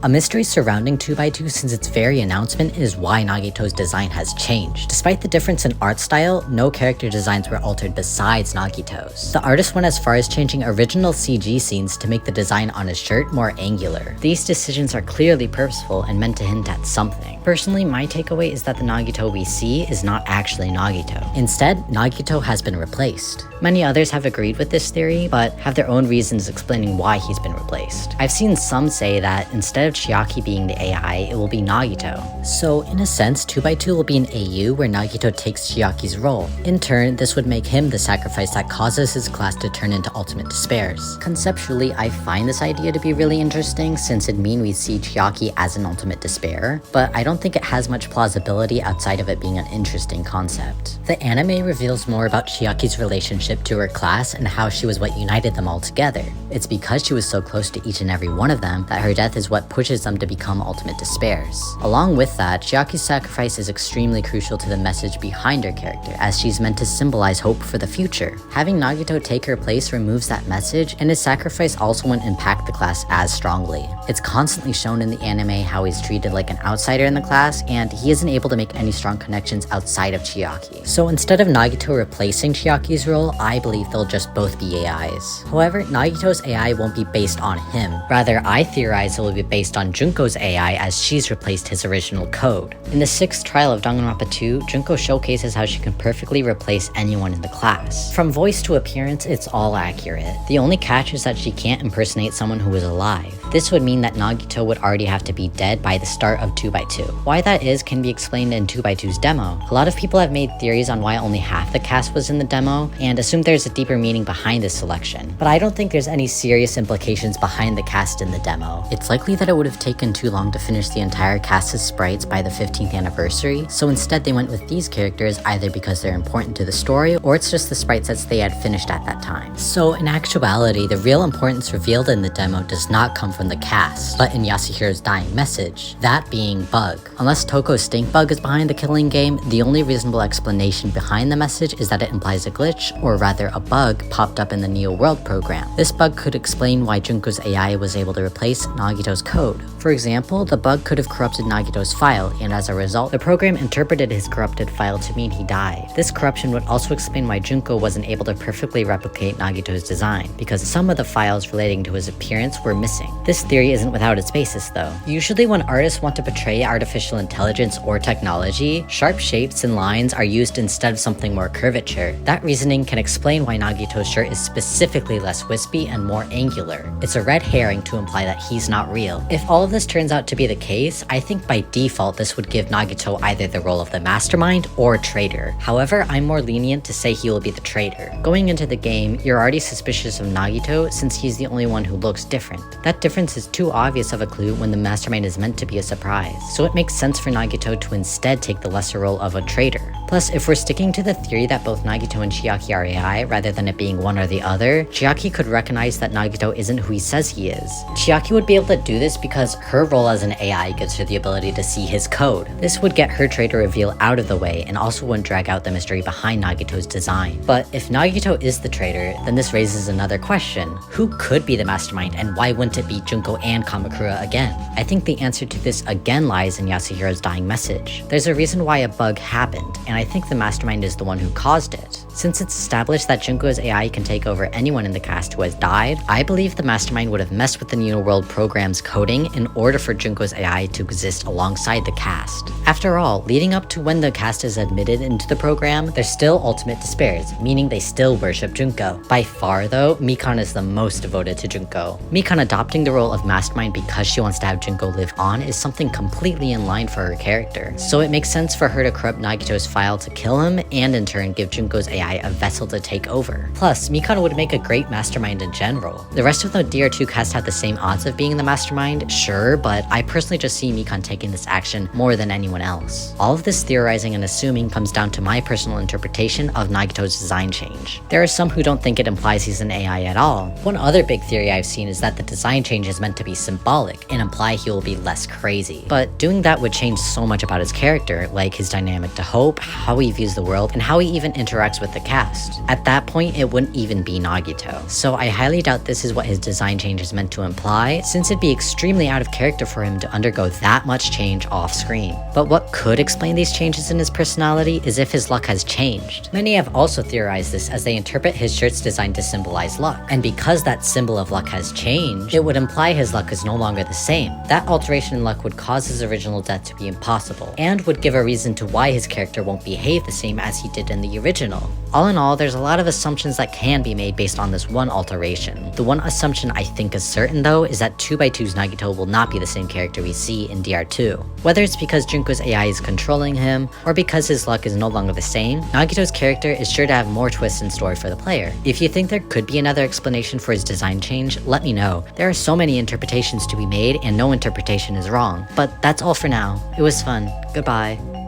A mystery surrounding 2x2 since its very announcement is why Nagito's design has changed. Despite the difference in art style, no character designs were altered besides Nagito's. The artist went as far as changing original CG scenes to make the design on his shirt more angular. These decisions are clearly purposeful and meant to hint at something. Personally, my takeaway is that the Nagito we see is not actually Nagito. Instead, Nagito has been replaced. Many others have agreed with this theory, but have their own reasons explaining why he's been replaced. I've seen some say that instead of Chiaki being the AI, it will be Nagito. So in a sense, 2x2 will be an AU where Nagito takes Chiaki's role. In turn, this would make him the sacrifice that causes his class to turn into ultimate despairs. Conceptually, I find this idea to be really interesting since it'd mean we see Chiaki as an ultimate despair, but I don't think it has much plausibility outside of it being an interesting concept. The anime reveals more about Chiaki's relationship to her class and how she was what united them all together. It's because she was so close to each and every one of them that her death is what pushes them to become ultimate despairs. Along with that, Chiaki's sacrifice is extremely crucial to the message behind her character, as she's meant to symbolize hope for the future. Having Nagito take her place removes that message, and his sacrifice also won't impact the class as strongly. It's constantly shown in the anime how he's treated like an outsider in the class, and he isn't able to make any strong connections outside of Chiaki. So instead of Nagito replacing Chiaki's role, I believe they'll just both be AIs. However, Nagito's AI won't be based on him. Rather, I theorize it will be based on Junko's AI as she's replaced his original code. In the 6th trial of Danganronpa 2, Junko showcases how she can perfectly replace anyone in the class. From voice to appearance, it's all accurate. The only catch is that she can't impersonate someone who is alive. This would mean that Nagito would already have to be dead by the start of 2x2. Why that is can be explained in 2x2's demo. A lot of people have made theories on why only half the cast was in the demo, and assume there's a deeper meaning behind this selection. But I don't think there's any serious implications behind the cast in the demo. It's likely that it would have taken too long to finish the entire cast of sprites by the 15th anniversary, so instead they went with these characters either because they're important to the story, or it's just the sprite sets they had finished at that time. So in actuality, the real importance revealed in the demo does not come from the cast, but in Yasuhiro's dying message, that being Bug. Unless Toko's stink bug is behind the killing game, the only reasonable explanation behind the message is that it implies a glitch, or rather a bug, popped up in the Neo World program. This bug could explain why Junko's AI was able to replace Nagito's code. For example, the bug could have corrupted Nagito's file, and as a result, the program interpreted his corrupted file to mean he died. This corruption would also explain why Junko wasn't able to perfectly replicate Nagito's design, because some of the files relating to his appearance were missing. This theory isn't without its basis though. Usually when artists want to portray artificial intelligence or technology, sharp shapes and lines are used instead of something more curvature. That reasoning can explain why Nagito's shirt is specifically less wispy and more angular. It's a red herring to imply that he's not real. If all of this turns out to be the case, I think by default this would give Nagito either the role of the mastermind or traitor. However, I'm more lenient to say he will be the traitor. Going into the game, you're already suspicious of Nagito since he's the only one who looks different. That difference is too obvious of a clue when the mastermind is meant to be a surprise, so it makes sense for Nagito to instead take the lesser role of a traitor. Plus, if we're sticking to the theory that both Nagito and Chiaki are AI rather than it being one or the other, Chiaki could recognize that Nagito isn't who he says he is. Chiaki would be able to do this because her role as an AI gives her the ability to see his code. This would get her traitor reveal out of the way and also wouldn't drag out the mystery behind Nagito's design. But if Nagito is the traitor, then this raises another question. Who could be the mastermind and why wouldn't it be Junko and Kamakura again? I think the answer to this again lies in Yasuhiro's dying message. There's a reason why a bug happened, and I think the mastermind is the one who caused it. Since it's established that Junko's AI can take over anyone in the cast who has died, I believe the mastermind would have messed with the Neo World program's coding in order for Junko's AI to exist alongside the cast. After all, leading up to when the cast is admitted into the program, they're still ultimate despairs, meaning they still worship Junko. By far though, Mikan is the most devoted to Junko. Mikan adopting the role of mastermind because she wants to have Junko live on is something completely in line for her character. So it makes sense for her to corrupt Nagito's file to kill him and in turn give Junko's AI a vessel to take over. Plus, Mikan would make a great mastermind in general. The rest of the DR2 cast have the same odds of being the mastermind, sure, but I personally just see Mikan taking this action more than anyone else. All of this theorizing and assuming comes down to my personal interpretation of Nagito's design change. There are some who don't think it implies he's an AI at all. One other big theory I've seen is that the design change change is meant to be symbolic and imply he will be less crazy. But doing that would change so much about his character, like his dynamic to Hope, how he views the world, and how he even interacts with the cast. At that point, it wouldn't even be Nagito. So I highly doubt this is what his design change is meant to imply, since it'd be extremely out of character for him to undergo that much change off screen. But what could explain these changes in his personality is if his luck has changed. Many have also theorized this as they interpret his shirt's design to symbolize luck, and because that symbol of luck has changed, it would imply his luck is no longer the same. That alteration in luck would cause his original death to be impossible, and would give a reason to why his character won't behave the same as he did in the original. All in all, there's a lot of assumptions that can be made based on this one alteration. The one assumption I think is certain though is that 2x2's Nagito will not be the same character we see in DR2. Whether it's because Junko's AI is controlling him, or because his luck is no longer the same, Nagito's character is sure to have more twists in store for the player. If you think there could be another explanation for his design change, let me know. There are so many interpretations to be made and no interpretation is wrong. But that's all for now. It was fun. Goodbye.